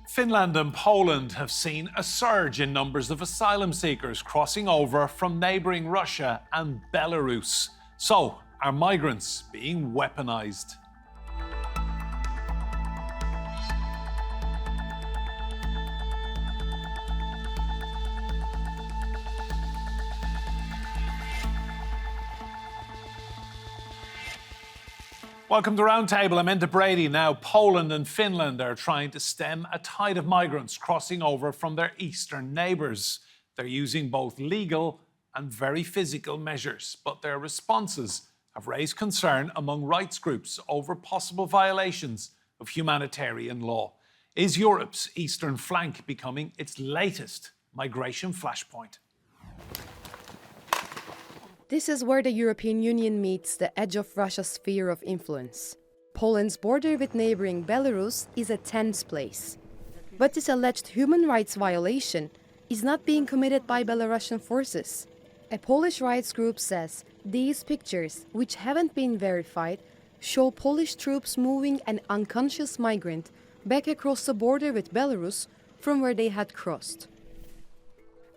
Finland and Poland have seen a surge in numbers of asylum seekers crossing over from neighbouring Russia and Belarus. So, are migrants being weaponised? Welcome to Roundtable. I'm Enda Brady. Now, Poland and Finland are trying to stem a tide of migrants crossing over from their eastern neighbours. They're using both legal and very physical measures, but their responses have raised concern among rights groups over possible violations of humanitarian law. Is Europe's eastern flank becoming its latest migration flashpoint? This is where the European Union meets the edge of Russia's sphere of influence. Poland's border with neighbouring Belarus is a tense place. But this alleged human rights violation is not being committed by Belarusian forces. A Polish rights group says these pictures, which haven't been verified, show Polish troops moving an unconscious migrant back across the border with Belarus from where they had crossed.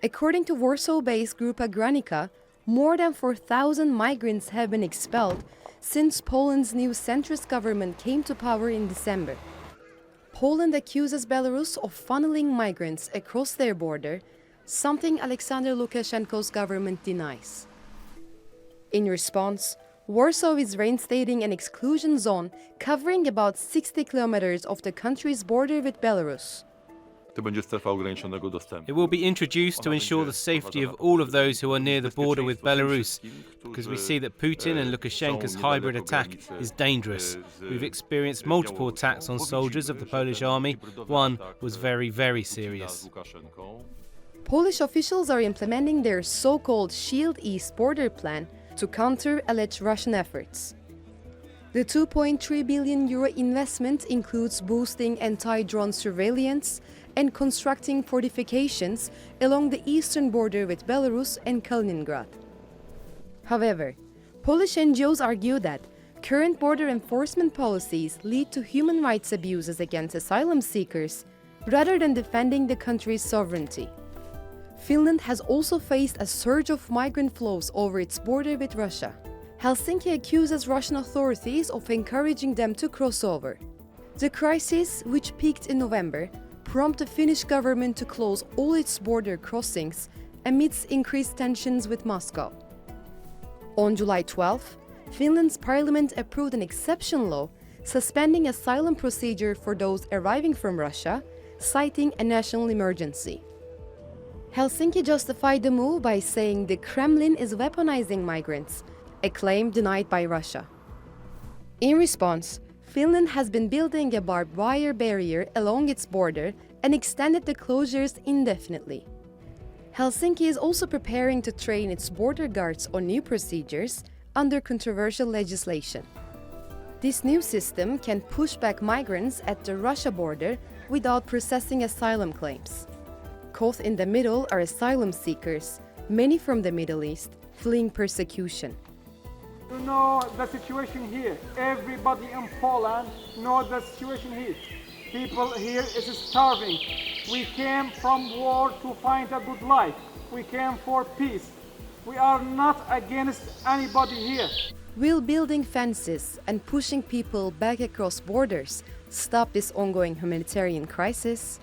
According to Warsaw-based Grupa Granica, more than 4,000 migrants have been expelled since Poland's new centrist government came to power in December. Poland accuses Belarus of funneling migrants across their border, something Alexander Lukashenko's government denies. In response, Warsaw is reinstating an exclusion zone covering about 60 kilometers of the country's border with Belarus. It will be introduced to ensure the safety of all of those who are near the border with Belarus, because we see that Putin and Lukashenko's hybrid attack is dangerous. We've experienced multiple attacks on soldiers of the Polish army. One was very, very serious. Polish officials are implementing their so-called Shield East border plan to counter alleged Russian efforts. The €2.3 billion investment includes boosting anti-drone surveillance and constructing fortifications along the eastern border with Belarus and Kaliningrad. However, Polish NGOs argue that current border enforcement policies lead to human rights abuses against asylum seekers rather than defending the country's sovereignty. Finland has also faced a surge of migrant flows over its border with Russia. Helsinki accuses Russian authorities of encouraging them to cross over. The crisis, which peaked in November, prompted the Finnish government to close all its border crossings amidst increased tensions with Moscow. On July 12, Finland's parliament approved an exception law suspending asylum procedure for those arriving from Russia, citing a national emergency. Helsinki justified the move by saying the Kremlin is weaponizing migrants, a claim denied by Russia. In response, Finland has been building a barbed wire barrier along its border and extended the closures indefinitely. Helsinki is also preparing to train its border guards on new procedures under controversial legislation. This new system can push back migrants at the Russia border without processing asylum claims. Caught in the middle are asylum seekers, many from the Middle East, fleeing persecution. You know the situation here. Everybody in Poland knows the situation here. People here is starving. We came from war to find a good life. We came for peace. We are not against anybody here. Will building fences and pushing people back across borders stop this ongoing humanitarian crisis?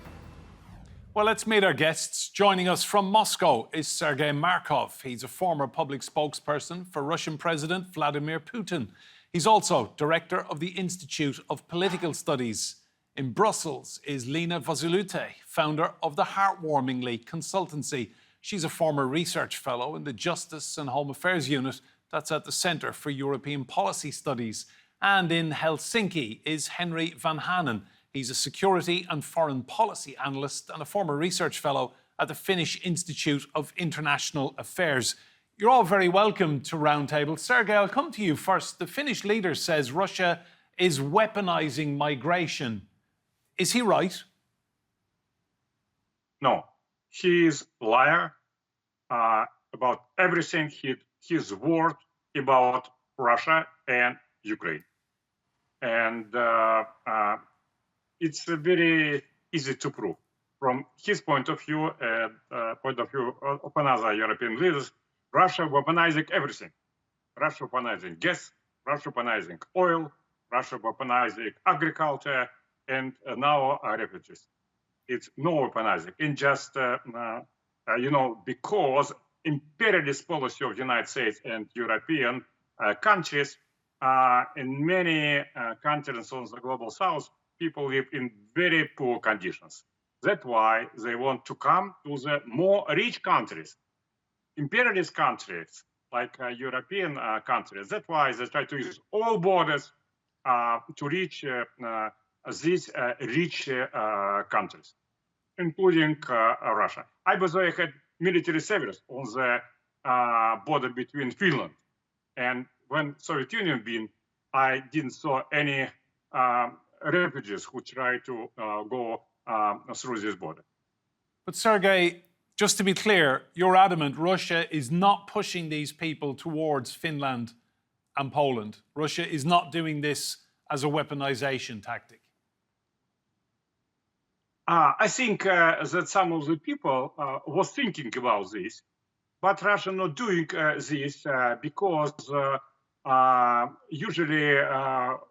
Well, let's meet our guests. Joining us from Moscow is Sergei Markov. He's a former public spokesperson for Russian President Vladimir Putin. He's also director of the Institute of Political Studies. In Brussels is Lina Vosyliute, founder of the Heartwarmingly consultancy. She's a former research fellow in the Justice and Home Affairs Unit that's at the Centre for European Policy Studies. And in Helsinki is Henri Vanhanen. He's a security and foreign policy analyst and a former research fellow at the Finnish Institute of International Affairs. You're all very welcome to Roundtable. Sergei, I'll come to you first. The Finnish leader says Russia is weaponizing migration. Is he right? No, he is a liar about everything his word about Russia and Ukraine. And it's a very easy to prove. From his point of view, of another European leaders, Russia weaponizing everything. Russia weaponizing gas, Russia weaponizing oil, Russia weaponizing agriculture, and now refugees. It's no weaponizing. In just, because imperialist policy of the United States and European countries, in many countries on the global south, people live in very poor conditions. That's why they want to come to the more rich countries, imperialist countries, like European countries. That's why they try to use all borders to reach these rich countries, including Russia. I, by the way, had military service on the border between Finland. And when Soviet Union been, I didn't saw any refugees who try to go through this border. But Sergei, just to be clear, you're adamant Russia is not pushing these people towards Finland and Poland. Russia is not doing this as a weaponization tactic. I think that some of the people was thinking about this, but Russia not doing this because usually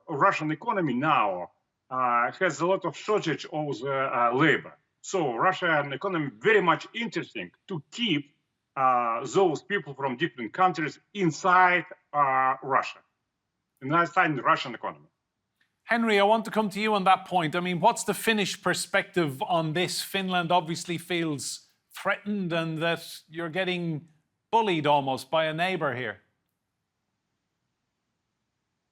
Russian economy now has a lot of shortage of the labor. So Russian economy very much interesting to keep those people from different countries inside Russia, inside the Russian economy. Henri, I want to come to you on that point. I mean, what's the Finnish perspective on this? Finland obviously feels threatened and that you're getting bullied almost by a neighbour here.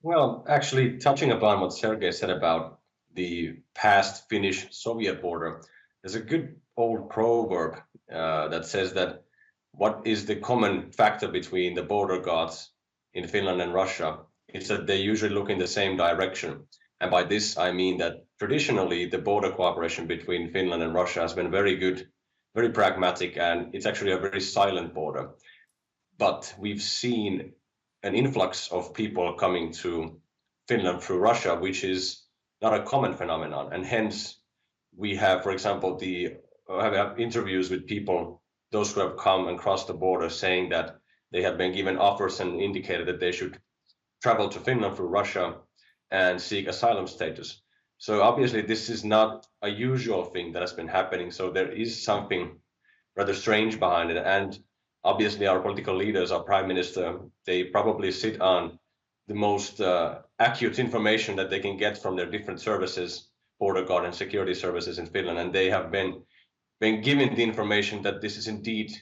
Well, actually, touching upon what Sergei said about the past Finnish-Soviet border, there's a good old proverb that says that what is the common factor between the border guards in Finland and Russia? It's that they usually look in the same direction. And by this, I mean that traditionally, the border cooperation between Finland and Russia has been very good, very pragmatic, and it's actually a very silent border. But we've seen an influx of people coming to Finland through Russia, which is not a common phenomenon. And hence, we have, for example, have interviews with people, those who have come and crossed the border, saying that they have been given offers and indicated that they should travel to Finland through Russia and seek asylum status. So obviously this is not a usual thing that has been happening. So there is something rather strange behind it. And obviously our political leaders, our prime minister, they probably sit on the most accurate information that they can get from their different services, border guard and security services in Finland. And they have been given the information that this is indeed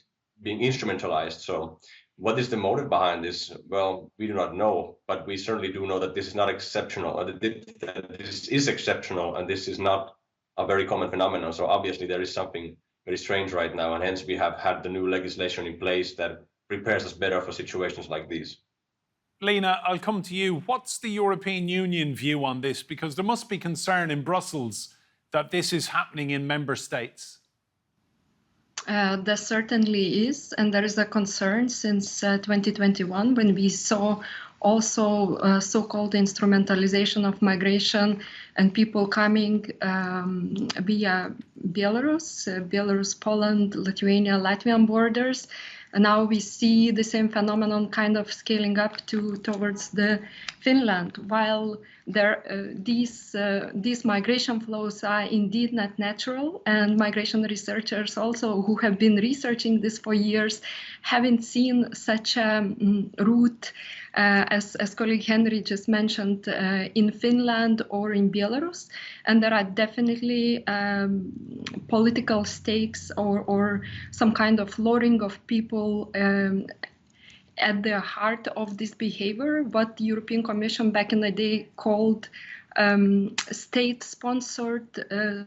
being instrumentalized. So what is the motive behind this? Well, we do not know, but we certainly do know that this is not exceptional, or that this is exceptional, and this is not a very common phenomenon. So obviously there is something very strange right now, and hence we have had the new legislation in place that prepares us better for situations like these. Lina, I'll come to you. What's the European Union view on this? Because there must be concern in Brussels that this is happening in member states. There certainly is, and there is a concern since 2021 when we saw also so-called instrumentalization of migration and people coming via Belarus, Poland, Lithuania, Latvian borders. And now we see the same phenomenon kind of scaling up towards the Finland. While these migration flows are indeed not natural, and migration researchers also who have been researching this for years haven't seen such a route as colleague Henri just mentioned in Finland or in Belarus. And there are definitely political stakes or some kind of luring of people at the heart of this behavior, what the European Commission back in the day called state-sponsored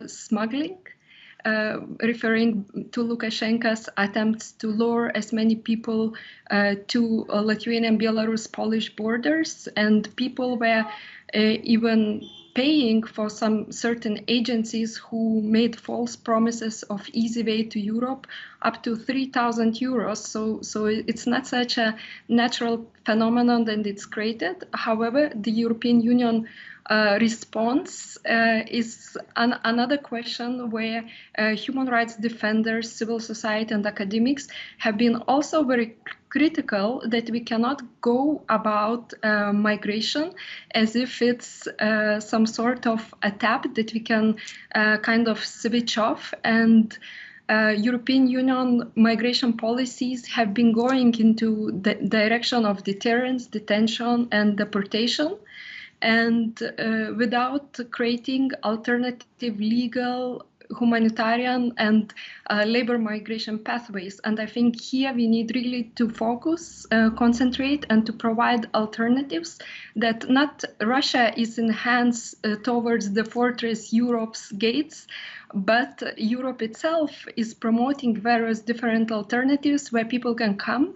smuggling, referring to Lukashenko's attempts to lure as many people to Lithuanian, Belarus, Polish borders, and people were even paying for some certain agencies who made false promises of easy way to Europe up to 3,000 euros. So it's not such a natural phenomenon that it's created. However, the European Union response is another question where human rights defenders, civil society, and academics have been also very critical that we cannot go about migration as if it's some sort of a tap that we can kind of switch off. And European Union migration policies have been going into the direction of deterrence, detention, and deportation, and without creating alternative legal, humanitarian, and labor migration pathways. And I think here we need really to focus, concentrate, and to provide alternatives that not Russia is in hands towards the fortress Europe's gates, but Europe itself is promoting various different alternatives where people can come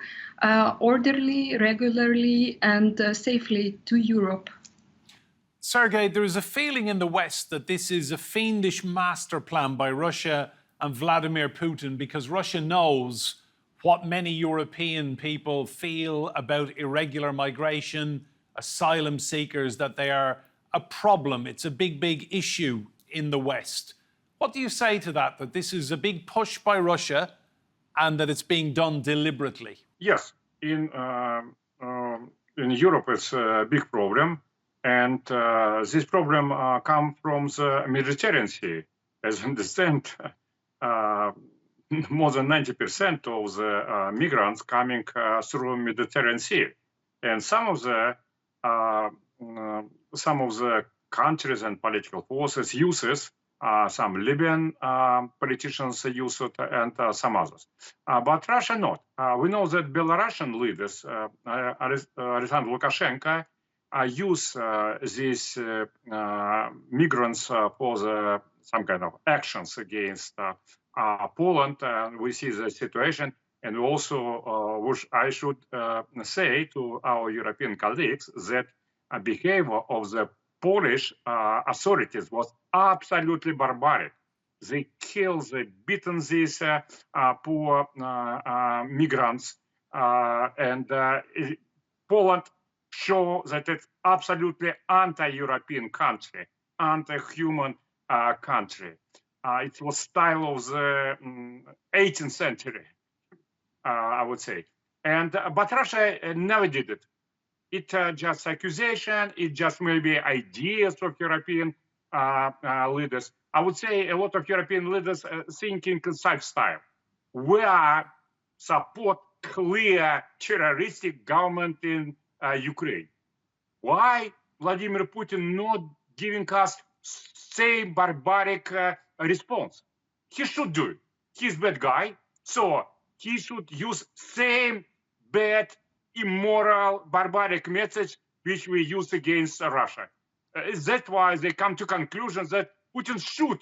orderly, regularly, and safely to Europe. Sergei, there is a feeling in the West that this is a fiendish master plan by Russia and Vladimir Putin because Russia knows what many European people feel about irregular migration, asylum seekers, that they are a problem. It's a big, big issue in the West. What do you say to that, that this is a big push by Russia and that it's being done deliberately? Yes, in Europe it's a big problem. And this problem comes from the Mediterranean Sea. As I understand, more than 90% of the migrants coming through Mediterranean Sea. And some of the countries and political forces uses some Libyan politicians use it, and some others. But Russia not. We know that Belarusian leaders, Alexander Lukashenko, use these migrants for some kind of actions against Poland. We see the situation. And also, which I should say to our European colleagues, that behavior of the Polish authorities was absolutely barbaric. They killed, they beaten these poor migrants, and Poland show that it's absolutely anti-European country, anti-human country. It was style of the 18th century, I would say. And but Russia never did it. It's just accusation. It just maybe ideas of European leaders. I would say a lot of European leaders thinking in such style. We are support clear terroristic government in Ukraine. Why Vladimir Putin not giving us same barbaric response? He should do it. He's bad guy, so he should use same bad, immoral, barbaric message which we use against Russia. That's why they come to conclusions that Putin should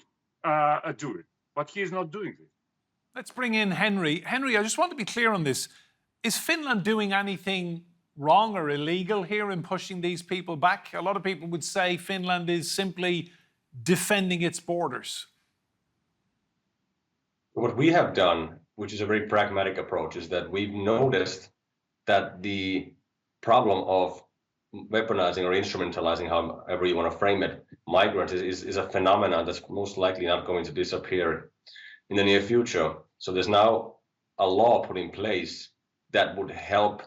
do it, but he is not doing it. Let's bring in Henri. Henri, I just want to be clear on this. Is Finland doing anything wrong or illegal here in pushing these people back? A lot of people would say Finland is simply defending its borders. What we have done, which is a very pragmatic approach, is that we've noticed that the problem of weaponizing or instrumentalizing, however you want to frame it, migrants is a phenomenon that's most likely not going to disappear in the near future. So there's now a law put in place that would help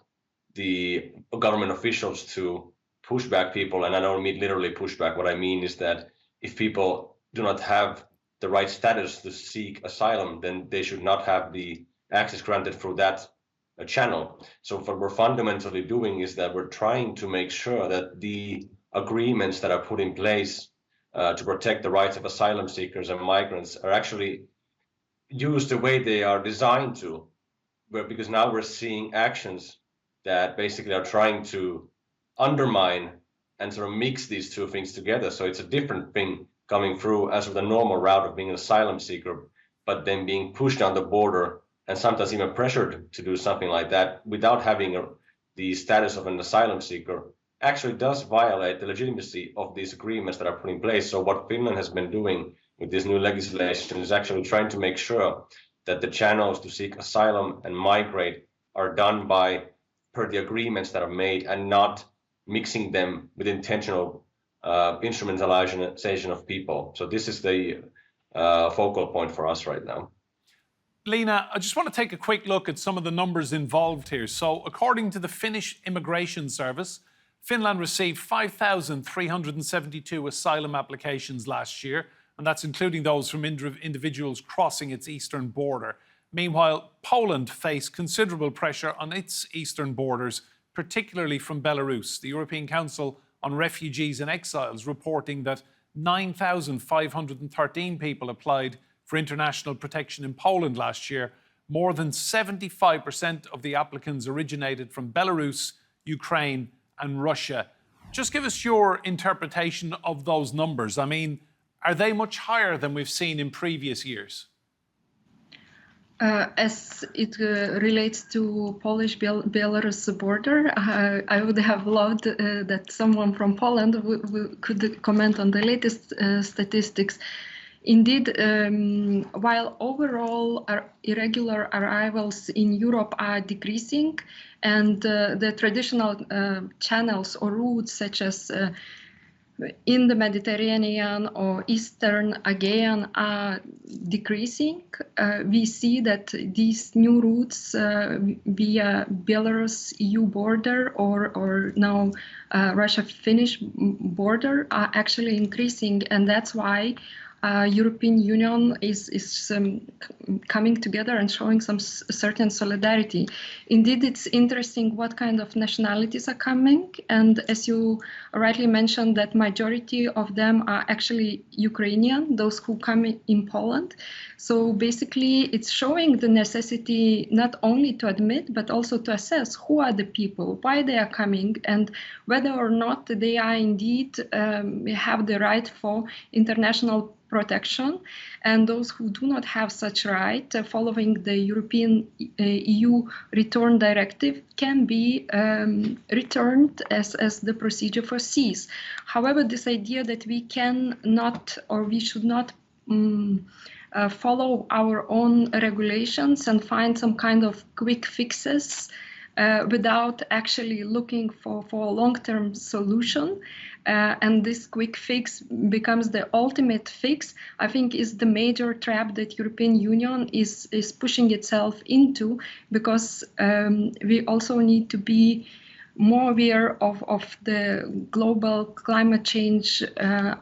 the government officials to push back people. And I don't mean literally push back. What I mean is that if people do not have the right status to seek asylum, then they should not have the access granted through that channel. So what we're fundamentally doing is that we're trying to make sure that the agreements that are put in place to protect the rights of asylum seekers and migrants are actually used the way they are designed to, because now we're seeing actions that basically are trying to undermine and sort of mix these two things together. So it's a different thing coming through as of the normal route of being an asylum seeker, but then being pushed down the border and sometimes even pressured to do something like that without having the status of an asylum seeker actually does violate the legitimacy of these agreements that are put in place. So what Finland has been doing with this new legislation is actually trying to make sure that the channels to seek asylum and migrate are done per the agreements that are made and not mixing them with intentional instrumentalization of people. So this is the focal point for us right now. Lina, I just want to take a quick look at some of the numbers involved here. So according to the Finnish Immigration Service, Finland received 5,372 asylum applications last year, and that's including those from individuals crossing its eastern border. Meanwhile, Poland faced considerable pressure on its eastern borders, particularly from Belarus. The European Council on Refugees and Exiles reporting that 9,513 people applied for international protection in Poland last year. More than 75% of the applicants originated from Belarus, Ukraine, and Russia. Just give us your interpretation of those numbers. I mean, are they much higher than we've seen in previous years? As it relates to Polish-Belarus border, I would have loved that someone from Poland could comment on the latest statistics. Indeed, while overall irregular arrivals in Europe are decreasing, and the traditional channels or routes such as in the Mediterranean or Eastern Aegean are decreasing, we see that these new routes via Belarus-EU border or now Russia-Finnish border are actually increasing, and that's why European Union is coming together and showing some certain solidarity. Indeed, it's interesting what kind of nationalities are coming, and as you rightly mentioned, that majority of them are actually Ukrainian, those who come in Poland. So basically, it's showing the necessity not only to admit, but also to assess who are the people, why they are coming, and whether or not they are indeed have the right for international protection, and those who do not have such right, following the European EU return directive, can be returned as the procedure foresees. However, this idea that we cannot or we should not follow our own regulations and find some kind of quick fixes without actually looking for a long-term solution, and this quick fix becomes the ultimate fix, I think is the major trap that European Union is pushing itself into, because we also need to be more aware of the global climate change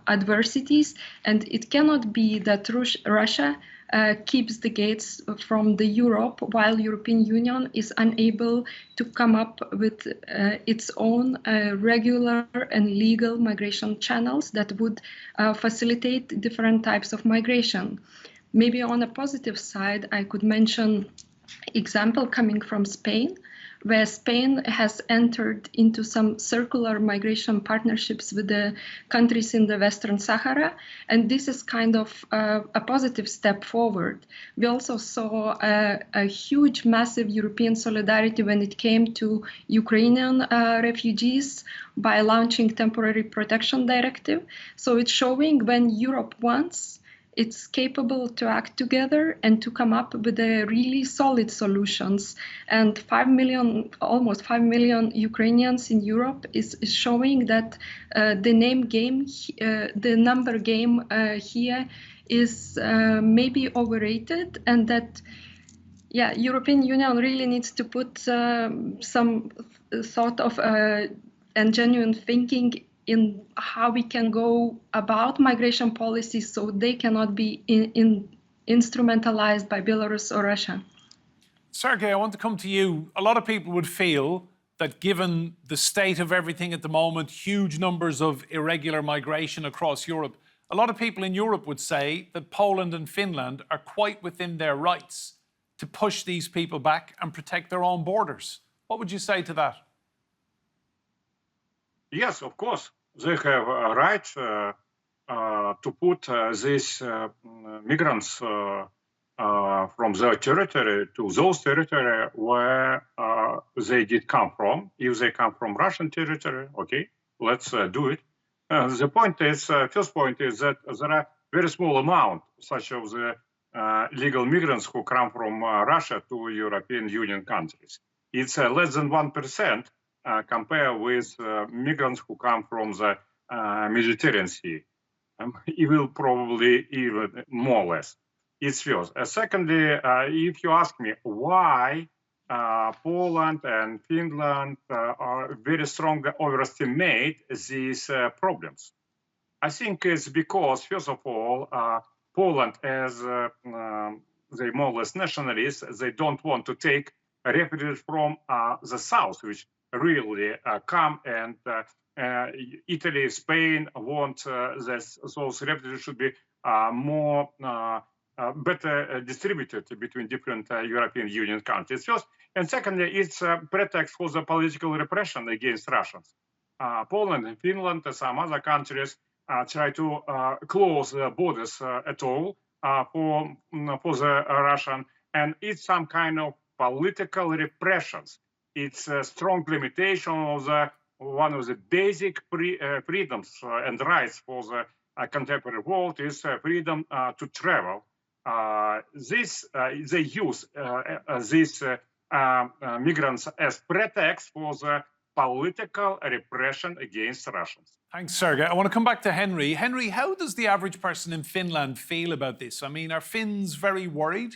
adversities, and it cannot be that Russia keeps the gates from the Europe while European Union is unable to come up with its own regular and legal migration channels that would facilitate different types of migration. Maybe on a positive side, I could mention example coming from Spain, where Spain has entered into some circular migration partnerships with the countries in the Western Sahara, and this is kind of a positive step forward. We also saw a huge, massive European solidarity when it came to Ukrainian refugees by launching temporary protection directive. So it's showing when Europe wants, it's capable to act together and to come up with a really solid solutions. And 5 million, almost 5 million Ukrainians in Europe is showing that the number game here is maybe overrated, and that European Union really needs to put some sort of and genuine thinking in how we can go about migration policies so they cannot be instrumentalized by Belarus or Russia. Sergei, I want to come to you. A lot of people would feel that given the state of everything at the moment, huge numbers of irregular migration across Europe, a lot of people in Europe would say that Poland and Finland are quite within their rights to push these people back and protect their own borders. What would you say to that? Yes, of course, they have a right to put these migrants from their territory to those territory where they did come from. If they come from Russian territory, okay, let's do it. The point is, first point is that there are very small amount, such as the legal migrants who come from Russia to European Union countries. It's less than 1%. Compare with migrants who come from the Mediterranean Sea. It will probably even more or less. It's first. Secondly, if you ask me why Poland and Finland are very strongly overestimate these problems, I think it's because, first of all, Poland, as they more or less nationalists, they don't want to take refugees from the south, which really come, and Italy, Spain want those refugees should be more better distributed between different European Union countries. First, and secondly, it's a pretext for the political repression against Russians. Poland and Finland and some other countries try to close the borders at all for the Russian, and it's some kind of political repressions. It's a strong limitation of one of the basic freedoms and rights for the contemporary world is freedom to travel. They use these migrants as pretext for the political repression against Russians. Thanks, Sergei. I want to come back to Henri. Henri, how does the average person in Finland feel about this? I mean, are Finns very worried?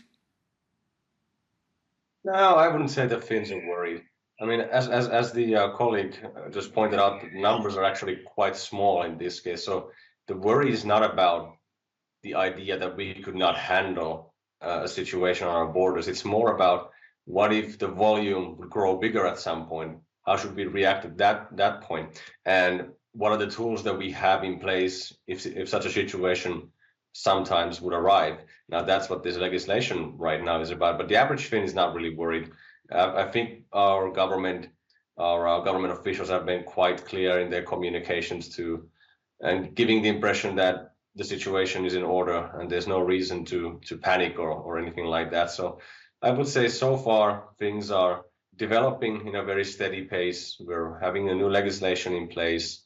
No, I wouldn't say the Finns are worried. I mean, as the colleague just pointed out, the numbers are actually quite small in this case. So the worry is not about the idea that we could not handle a situation on our borders. It's more about what if the volume would grow bigger at some point? How should we react at that point? And what are the tools that we have in place if such a situation sometimes would arrive? Now, that's what this legislation right now is about. But the average Finn is not really worried. I think our government officials have been quite clear in their communications and giving the impression that the situation is in order and there's no reason to panic or anything like that. So I would say so far things are developing in a very steady pace. We're having a new legislation in place.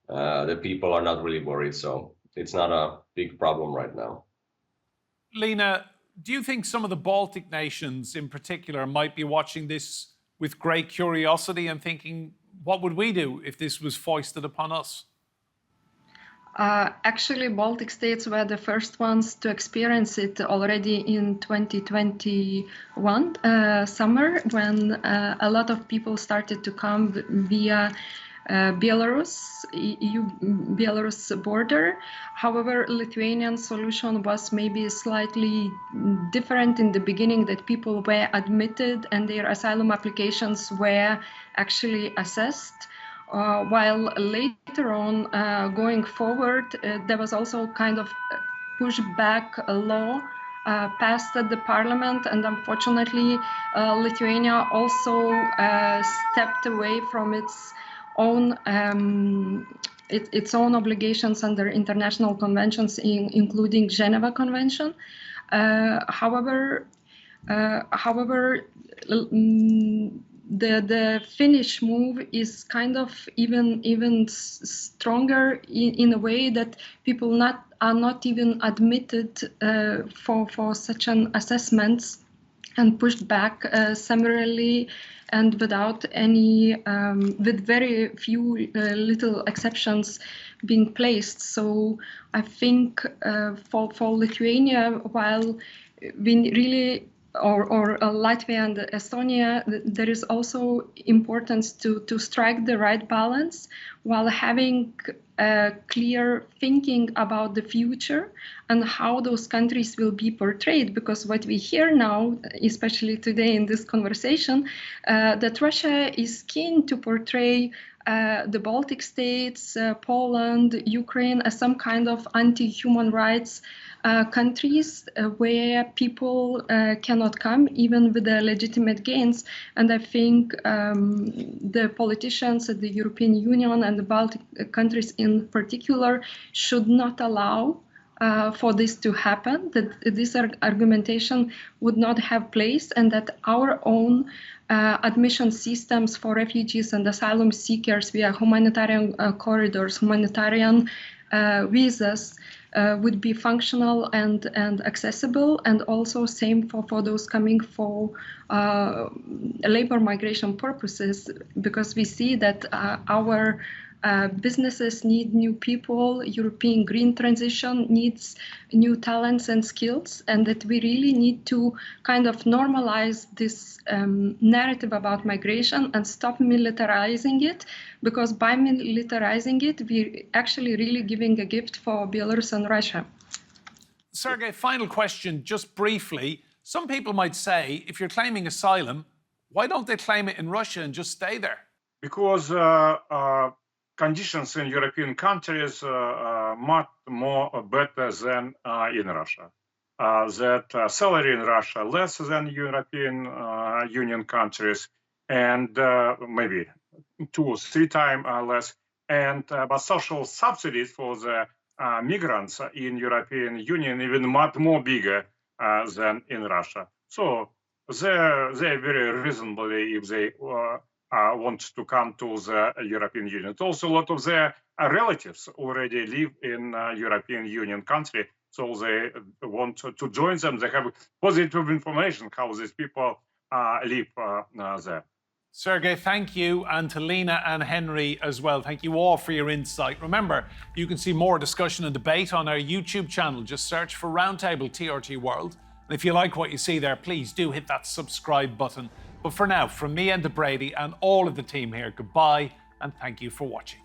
The people are not really worried, so it's not a big problem right now. Lina, do you think some of the Baltic nations in particular might be watching this with great curiosity and thinking, what would we do if this was foisted upon us? Actually, Baltic states were the first ones to experience it already in 2021 summer, when a lot of people started to come via Belarus, EU-Belarus border. However, Lithuanian solution was maybe slightly different in the beginning, that people were admitted and their asylum applications were actually assessed. While later on, going forward, there was also kind of pushback law passed at the parliament, and unfortunately, Lithuania also stepped away from its own obligations under international conventions, including Geneva Convention. However, the Finnish move is kind of even stronger in a way that people are not even admitted for such an assessments and pushed back summarily and without any, with very few little exceptions being placed. So I think for Lithuania, while we really or Latvia and Estonia, there is also importance to strike the right balance while having clear thinking about the future and how those countries will be portrayed. Because what we hear now, especially today in this conversation, that Russia is keen to portray the Baltic states, Poland, Ukraine as some kind of anti-human rights countries where people cannot come even with their legitimate gains. And I think the politicians at the European Union and the Baltic countries in particular should not allow for this to happen, that this argumentation would not have place, and that our own admission systems for refugees and asylum seekers via humanitarian corridors, humanitarian visas would be functional and accessible, and also same for those coming for labor migration purposes, because we see that our businesses need new people, European green transition needs new talents and skills, and that we really need to kind of normalize this narrative about migration and stop militarizing it, because by militarizing it, we're actually really giving a gift for Belarus and Russia. Sergei, final question, just briefly. Some people might say, if you're claiming asylum, why don't they claim it in Russia and just stay there? Because conditions in European countries much more better than in Russia. That salary in Russia less than European Union countries, and maybe 2 or 3 times less. And but social subsidies for the migrants in European Union even much more bigger than in Russia. So they're very reasonably if they want to come to the European Union. Also, a lot of their relatives already live in European Union country, so they want to join them. They have positive information how these people live there. Sergei, thank you, and to Lina and Henri as well. Thank you all for your insight. Remember, you can see more discussion and debate on our YouTube channel. Just search for Roundtable TRT World. And if you like what you see there, please do hit that subscribe button. But for now, from me, Enda Brady, and all of the team here, goodbye, and thank you for watching.